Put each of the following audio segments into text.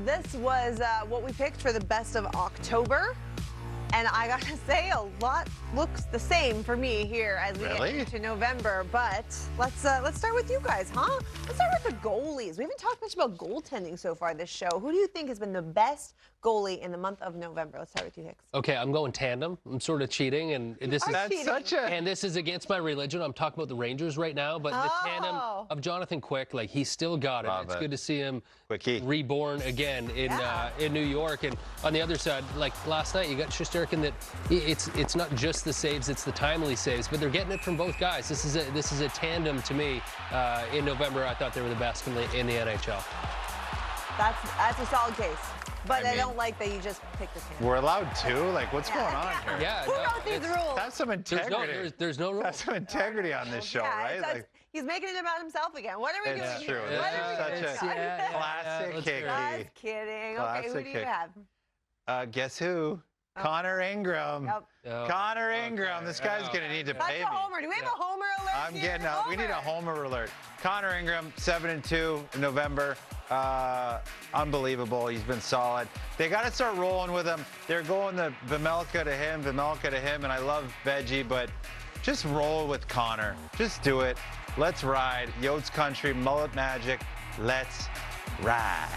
This was what we picked for the best of October. And I gotta say, a lot looks the same for me here as we get into November. But let's start with you guys, huh? Let's start with the goalies. We haven't talked much about goaltending so far this show. Who do you think has been the best goalie in the month of November? Let's start with you, Hicks. Okay, I'm going tandem. I'm sort of cheating, and this is against my religion. I'm talking about the Rangers right now, but the tandem of Jonathan Quick, like he's still got it. It's good to see him reborn again in New York. And on the other side, like last night, you got Shesterkin. That it's not just the saves, it's the timely saves, but they're getting it from both guys. This is a tandem to me. In November, I thought they were the best in the NHL. That's a solid case. But I don't like that you just picked the tandem. We're allowed two? Like, what's going on here? Yeah, who wrote these rules? Have some integrity. There's no rules. Have some integrity on this show, right? Like, he's making it about himself again. What are we doing? It's true. This is such a classic Hickey. Just kidding. Okay, who do you have? Guess who? Connor Ingram. Yep. Connor Ingram. This guy's going to need to pay me. Homer. Do we have a Homer alert? I'm getting a, we need a Homer alert. Connor Ingram, 7-2 in November. Unbelievable. He's been solid. They got to start rolling with him. They're going the Vejmelka to him, and I love Veggie, but just roll with Connor. Just do it. Let's ride. Yotes Country, Mullet Magic. Let's ride.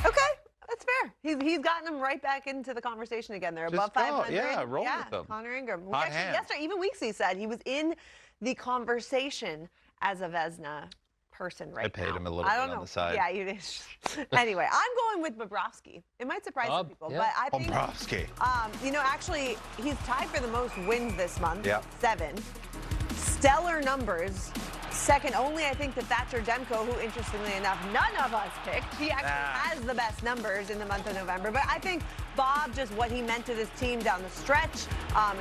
Okay. That's fair. He's gotten them right back into the conversation again. They're above 500. Yeah, roll with them. Connor Ingram. Yesterday, even Weeksy said he was in the conversation as a Vezina person right now. I paid him a little bit on the side. Yeah, you did. Anyway, I'm going with Bobrovsky. It might surprise some people, but I think Bobrovsky. Actually, he's tied for the most wins this month. Yeah. 7. Stellar numbers. Second only, I think, to Thatcher Demko, who, interestingly enough, none of us picked. He actually has the best numbers in the month of November. But I think Bob, just what he meant to this team down the stretch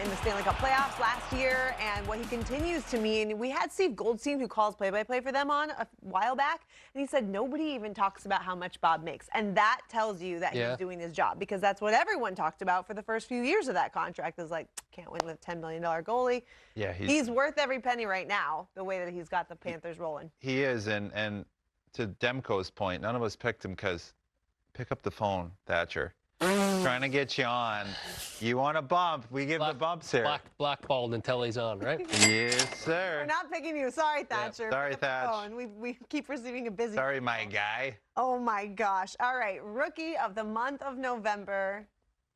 in the Stanley Cup playoffs last year, and what he continues to mean. We had Steve Goldstein, who calls play-by-play for them on a while back, and he said nobody even talks about how much Bob makes. And that tells you that he's doing his job, because that's what everyone talked about for the first few years of that contract. Is like, can't win with a $10 million goalie. Yeah, he's worth every penny right now, the way that he's got the Panthers rolling. He is, and to Demko's point, none of us picked him because pick up the phone, Thatcher. Trying to get you on. You want a bump? We give the bumps here. Blackballed until he's on, right? Yes, sir. We're not picking you. Sorry, Thatcher. Sorry, Thatch. We keep receiving a busy. Sorry, my guy. Oh my gosh! All right, rookie of the month of November,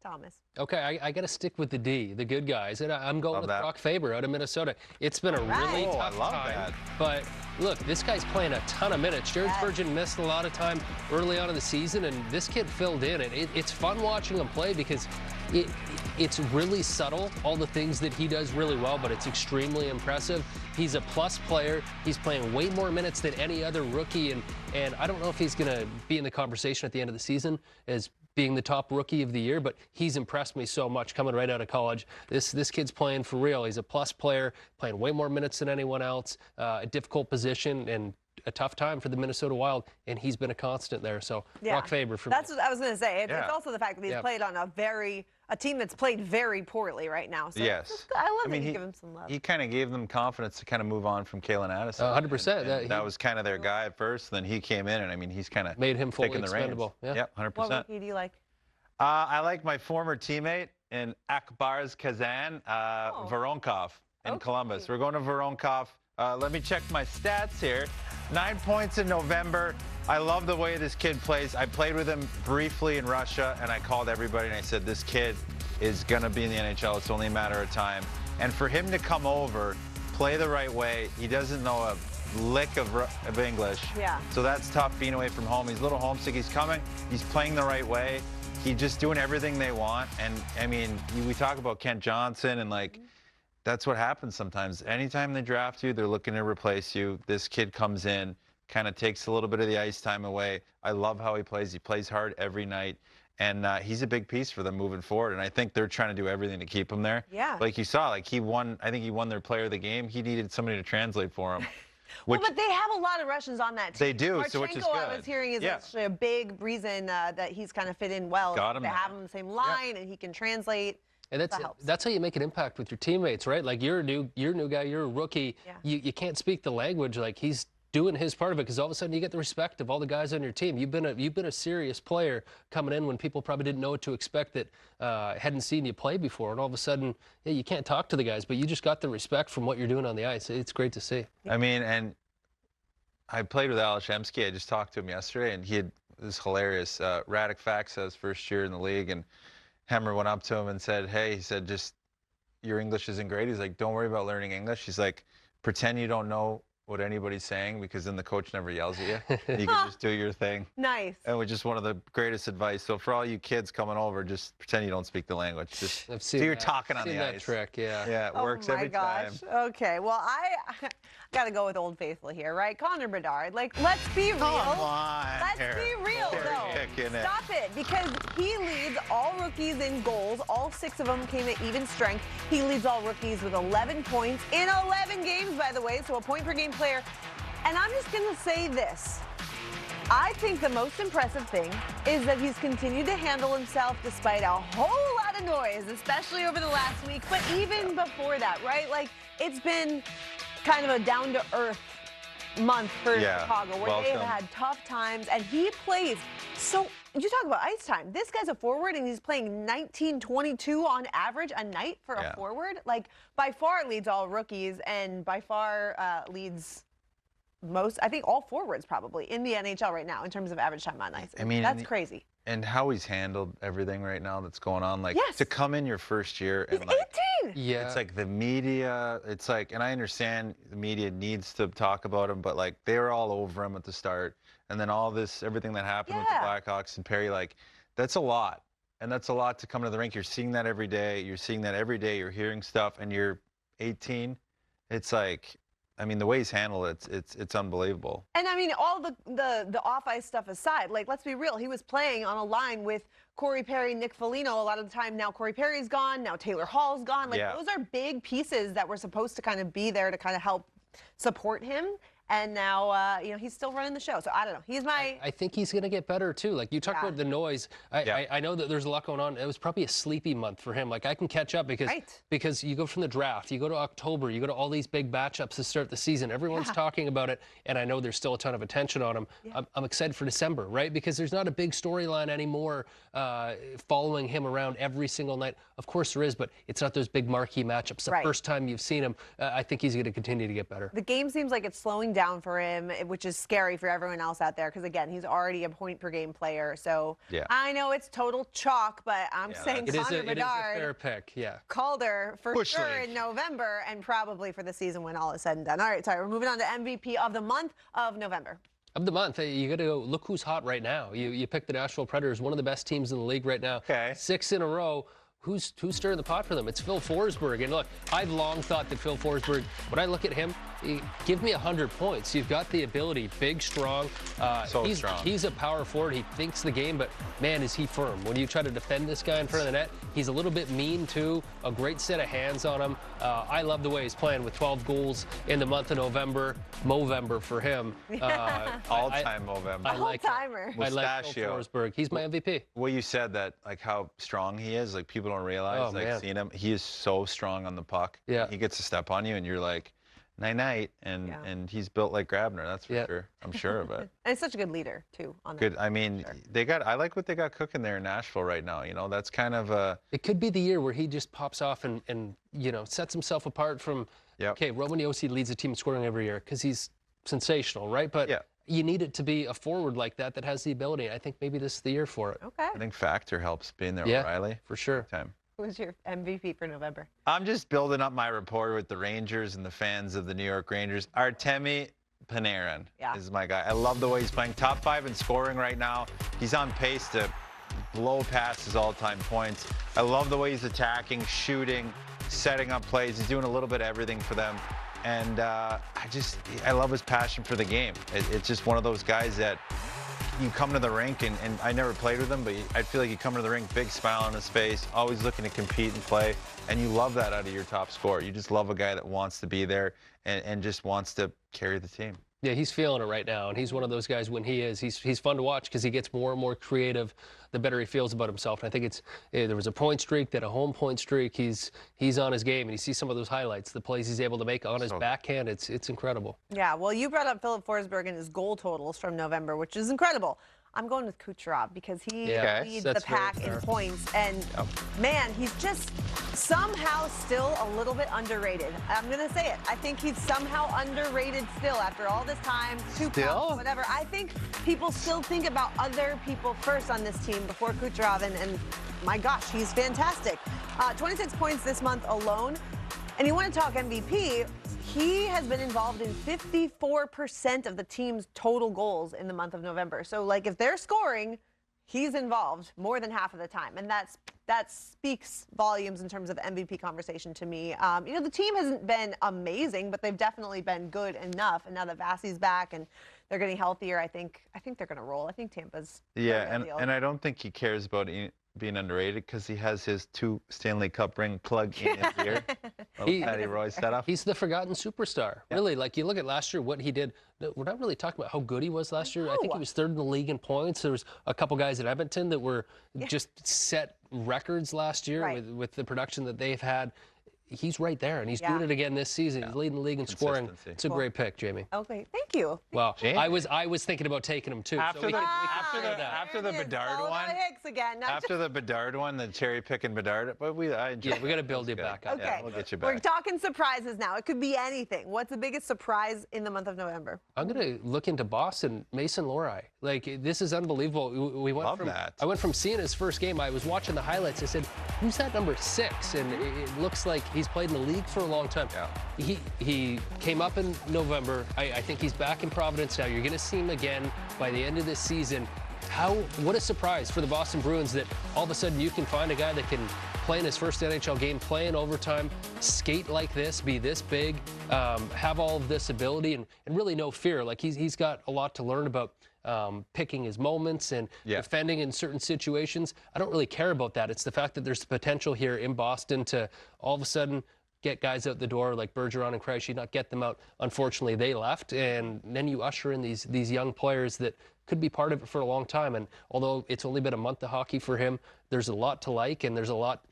Thomas. Okay, I got to stick with the D, the good guys, and I'm going with Brock Faber out of Minnesota. It's been a really tough time, but look, this guy's playing a ton of minutes. Jared Spurgeon missed a lot of time early on in the season, and this kid filled in. It's fun watching him play because it's really subtle, all the things that he does really well, but it's extremely impressive. He's a plus player. He's playing way more minutes than any other rookie, and I don't know if he's going to be in the conversation at the end of the season as being the top rookie of the year, but he's impressed me so much coming right out of college. This kid's playing for real. He's a plus player, playing way more minutes than anyone else, a difficult position and a tough time for the Minnesota Wild, and he's been a constant there. So Brock Faber for me. That's what I was going to say. It's also the fact that he's played on a team that's played very poorly right now. So I love that you give him some love. He kind of gave them confidence to kind of move on from Kalen Addison. 100%. That was kind of their guy at first. Then he came in, and I mean, he's kind of made him fully taking the expendable. reins. Yeah, 100%. What rookie do you like? I like my former teammate in Akbars Kazan, Voronkov in Columbus. We're going to Voronkov. Let me check my stats here. 9 points in November. I love the way this kid plays. I played with him briefly in Russia, and I called everybody, and I said, this kid is going to be in the NHL. It's only a matter of time. And for him to come over, play the right way, he doesn't know a lick of English. Yeah. So that's tough being away from home. He's a little homesick. He's coming. He's playing the right way. He's just doing everything they want. And, I mean, we talk about Kent Johnson, and, like, that's what happens sometimes. Anytime they draft you, they're looking to replace you. This kid comes in, kind of takes a little bit of the ice time away. I love how he plays. He plays hard every night. And he's a big piece for them moving forward. And I think they're trying to do everything to keep him there. Yeah. Like you saw, like he won, I think he won their player of the game. He needed somebody to translate for him. Well, but they have a lot of Russians on that team. They do, Marchenko, so which is good. I was hearing, is actually a big reason that he's kind of fit in well. Got him to have him on the same line, and he can translate. And that's how you make an impact with your teammates, right? Like you're a new guy, you're a rookie. Yeah. You can't speak the language. Like he's doing his part of it, because all of a sudden you get the respect of all the guys on your team. You've been a serious player coming in when people probably didn't know what to expect, that hadn't seen you play before, and all of a sudden, yeah, you can't talk to the guys, but you just got the respect from what you're doing on the ice. It's great to see. I mean, and I played with Alex Hemsky. I just talked to him yesterday, and it was hilarious. Radek Faksa, his first year in the league, and Hemmer went up to him and said, hey, he said, just, your English isn't great. He's like, don't worry about learning English. He's like, pretend you don't know what anybody's saying, because then the coach never yells at you. You can just do your thing. Nice. And which is one of the greatest advice. So for all you kids coming over, just pretend you don't speak the language. Just do your talking on the ice. That trick, yeah. Yeah, it works every time. Okay, well, I got to go with Old Faithful here, right? Connor Bedard. Like, let's be real. Come on. Let's be real, though. Stop it, because he leads all rookies in goals. All 6 of them came at even strength. He leads all rookies with 11 points in 11 games, by the way, so a point per game player. And I'm just going to say this. I think the most impressive thing is that he's continued to handle himself despite a whole lot of noise, especially over the last week, but even before that, right? Like, it's been kind of a down-to-earth month for Chicago, where they've had tough times, and he plays. So you talk about ice time. This guy's a forward, and he's playing 19-22 on average a night for a forward. Like, by far leads all rookies, and by far leads most, I think, all forwards probably in the NHL right now in terms of average time on ice. I mean, that's crazy. And how he's handled everything right now that's going on, like to come in your first year and he's like 18. Yeah, it's like the media, it's like, and I understand the media needs to talk about him, but like they were all over him at the start, and then all this, everything that happened with the Blackhawks and Perry, like that's a lot, and that's a lot to come to the rink. You're seeing that every day. You're seeing that every day. You're hearing stuff, and you're 18. It's like, I mean, the way he's handled it, it's unbelievable. And I mean, all the off-ice stuff aside, like, let's be real, he was playing on a line with Corey Perry, Nick Foligno a lot of the time. Now Corey Perry's gone, now Taylor Hall's gone. Like, those are big pieces that were supposed to kind of be there to kind of help support him. And now, you know, he's still running the show. So I don't know. He's my. I think he's going to get better too. Like you talked about the noise. I know that there's a lot going on. It was probably a sleepy month for him. Like I can catch up because you go from the draft, you go to October, you go to all these big matchups to start the season. Everyone's talking about it, and I know there's still a ton of attention on him. I'm excited for December, right? Because there's not a big storyline anymore following him around every single night. Of course there is, but it's not those big marquee matchups. The first time you've seen him, I think he's going to continue to get better. The game seems like it's slowing down for him, which is scary for everyone else out there because, again, he's already a point-per-game player. So I know it's total chalk, but I'm saying Connor Bedard, it is a fair pick, Calder for sure in November and probably for the season when all is said and done. All right, sorry, we're moving on to MVP of the month of November. Of the month, you got to go look who's hot right now. You picked the Nashville Predators, one of the best teams in the league right now. 6 in a row. Who's stirring the pot for them? It's Phil Forsberg. And look, I've long thought that Phil Forsberg, when I look at him, give me 100 points. You've got the ability, big, strong. Strong. He's a power forward. He thinks the game, but man, is he firm. When you try to defend this guy in front of the net, he's a little bit mean too. A great set of hands on him. I love the way he's playing with 12 goals in the month of November. Movember for him. All-time Movember. All-timer. I like Phil Forsberg. He's my MVP. Well, you said that, like how strong he is. Like people don't realize. Seeing him, he is so strong on the puck. Yeah. He gets a step on you, and you're like, night, and he's built like Grabner. That's for sure. I'm sure of it. And it's such a good leader too. I mean, I like what they got cooking there in Nashville right now. You know, that's kind of a. It could be the year where he just pops off and you know sets himself apart from. Okay, Roman Josi leads the team in scoring every year because he's sensational, right? But you need it to be a forward like that has the ability. I think maybe this is the year for it. Okay. I think Factor helps being there, O'Reilly. For sure. Who's your MVP for November? I'm just building up my rapport with the Rangers and the fans of the New York Rangers. Artemi Panarin is my guy. I love the way he's playing. Top 5 in scoring right now. He's on pace to blow past his all-time points. I love the way he's attacking, shooting, setting up plays. He's doing a little bit of everything for them. And I love his passion for the game. It's just one of those guys that you come to the rink, and I never played with him, but I feel like you come to the rink, big smile on his face, always looking to compete and play, and you love that out of your top scorer. You just love a guy that wants to be there and just wants to carry the team. Yeah, he's feeling it right now, and he's one of those guys when he is. He's fun to watch because he gets more and more creative the better he feels about himself. And I think there was a point streak, then a home point streak. He's on his game, and you see some of those highlights, the plays he's able to make on his backhand. It's incredible. Yeah, well, you brought up Filip Forsberg and his goal totals from November, which is incredible. I'm going with Kucherov because he leads the pack in points. And, man, he's just somehow still a little bit underrated. I'm going to say it. I think he's somehow underrated still after all this time. Two cups, whatever. I think people still think about other people first on this team before Kucherov. And my gosh, he's fantastic. 26 points this month alone. And you want to talk MVP? He has been involved in 54% of the team's total goals in the month of November. So, like, if they're scoring, he's involved more than half of the time. And that speaks volumes in terms of MVP conversation to me. You know, the team hasn't been amazing, but they've definitely been good enough. And now that Vasi's back and they're getting healthier, I think they're going to roll. I think Tampa's and I don't think he cares about being underrated because he has his 2 Stanley Cup ring plugged in his ear. Patty Roy setup. He's the forgotten superstar. Really, like you look at last year, what he did. We're not really talking about how good he was last year. I think he was 3rd in the league in points. There was a couple guys at Edmonton that were just set records last year with the production that they've had. He's right there, and he's doing it again this season. He's leading the league in scoring. It's a great pick, Jamie. Okay, thank you. Well, I was thinking about taking him too. After the Bedard one. After the Bedard one, the cherry picking Bedard. But we got to build you back up. Okay, yeah, we'll get you back. We're talking surprises now. It could be anything. What's the biggest surprise in the month of November? I'm gonna look into Boston. Mason Lohrei. Like, this is unbelievable. I went from seeing his first game. I was watching the highlights. I said, "Who's that number 6?" And it looks like he's played in the league for a long time. Yeah. He came up in November. I think he's back in Providence now. You're going to see him again by the end of this season. What a surprise for the Boston Bruins that all of a sudden you can find a guy that can play in his first NHL game, play in overtime, skate like this, be this big, have all of this ability, and really no fear. Like, he's got a lot to learn about picking his moments and defending in certain situations. I don't really care about that. It's the fact that there's the potential here in Boston to all of a sudden get guys out the door like Bergeron and Krejci, not get them out. Unfortunately, they left, and then you usher in these young players that could be part of it for a long time. And although it's only been a month of hockey for him, there's a lot to like, and there's a lot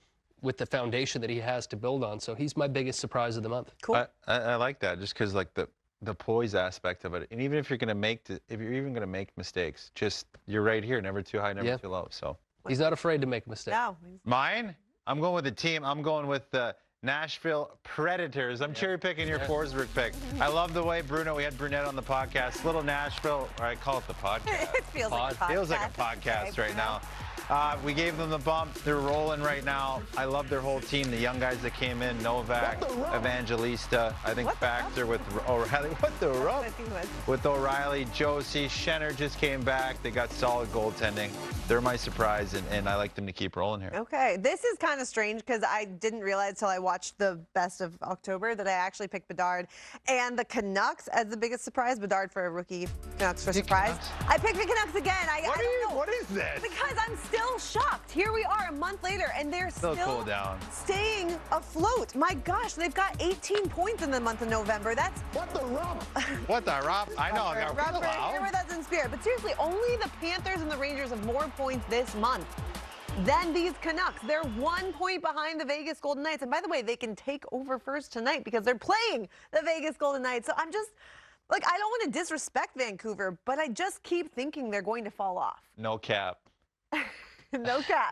with the foundation that he has to build on. So he's my biggest surprise of the month. Cool. I like that just because, like, the poise aspect of it, and even if you're going to make mistakes, just you're right here, never too high, never too low. So he's not afraid to make mistakes. No. Mine, I'm going with the team. I'm going with the Nashville Predators. I'm cherry picking your Forsberg pick. I love the way we had Brunette on the podcast. Little Nashville, or I call it the podcast. It feels like a podcast. Feels like a podcast right now. We gave them the bump. They're rolling right now. I love their whole team. The young guys that came in, Novak, Evangelista. I think Baxter with O'Reilly. What the rub? With O'Reilly, Josie, Schenner just came back. They got solid goaltending. They're my surprise, and I like them to keep rolling here. Okay, this is kind of strange because I didn't realize till I watched the best of October that I actually picked Bedard and the Canucks as the biggest surprise. Bedard for a rookie, Canucks for surprise. I picked the Canucks again. I don't know. What is this? Because I'm still shocked. Here we are a month later, and they're still cool down. Staying afloat. My gosh, they've got 18 points in the month of November. That's what the rump. What the rump? I know. You're with us in spirit. But seriously, only the Panthers and the Rangers have more points this month than these Canucks. They're 1 point behind the Vegas Golden Knights. And by the way, they can take over first tonight because they're playing the Vegas Golden Knights. So I'm just, like, I don't want to disrespect Vancouver, but I just keep thinking they're going to fall off. No cap. No cap.